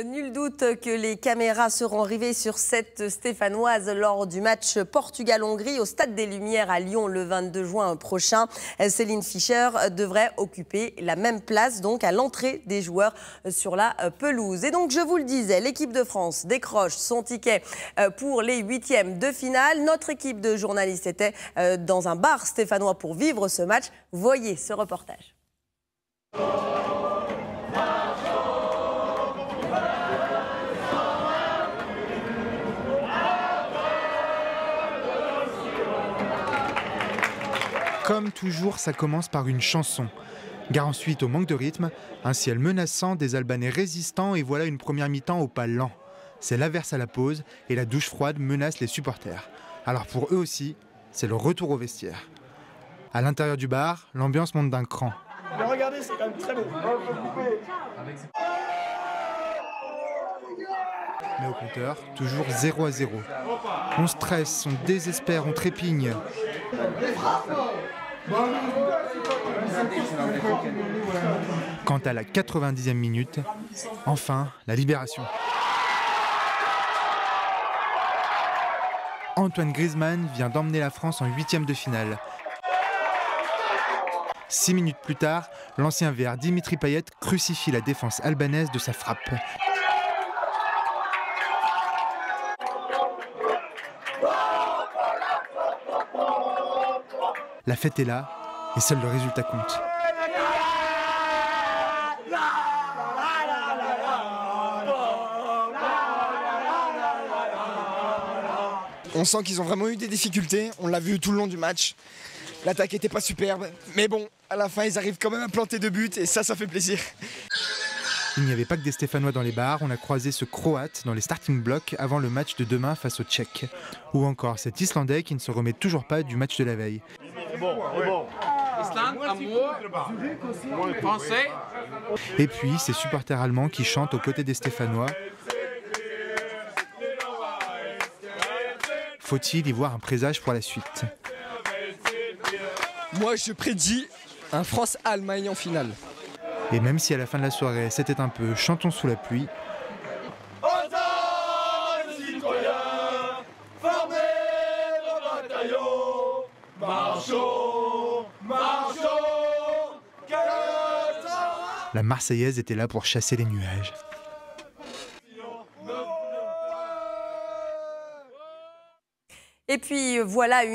Nul doute que les caméras seront rivées sur cette Stéphanoise lors du match Portugal-Hongrie au Stade des Lumières à Lyon le 22 juin prochain. Céline Fischer devrait occuper la même place donc à l'entrée des joueurs sur la pelouse. Et donc je vous le disais, l'équipe de France décroche son ticket pour les huitièmes de finale. Notre équipe de journalistes était dans un bar stéphanois pour vivre ce match. Voyez ce reportage. Comme toujours, ça commence par une chanson. Gare ensuite au manque de rythme, un ciel menaçant, des Albanais résistants et voilà une première mi-temps au pas lent. C'est l'averse à la pause et la douche froide menace les supporters. Alors pour eux aussi, c'est le retour au vestiaire. À l'intérieur du bar, l'ambiance monte d'un cran. Mais regardez, c'est quand même très beau. Mais au compteur, toujours 0-0. On stresse, on désespère, on trépigne. Quant à la 90e minute, enfin, la libération. Antoine Griezmann vient d'emmener la France en huitième de finale. 6 minutes plus tard, l'ancien VR Dimitri Payet crucifie la défense albanaise de sa frappe. La fête est là, et seul le résultat compte. On sent qu'ils ont vraiment eu des difficultés, on l'a vu tout le long du match. L'attaque n'était pas superbe, mais bon, à la fin ils arrivent quand même à planter 2 buts et ça fait plaisir. Il n'y avait pas que des Stéphanois dans les bars, on a croisé ce Croate dans les starting blocks avant le match de demain face aux Tchèques. Ou encore cet Islandais qui ne se remet toujours pas du match de la veille. Et puis ces supporters allemands qui chantent aux côtés des Stéphanois. Faut-il y voir un présage pour la suite? Moi je prédis un France-Allemagne en finale. Et même si à la fin de la soirée c'était un peu chantons sous la pluie, la Marseillaise était là pour chasser les nuages. Et puis voilà une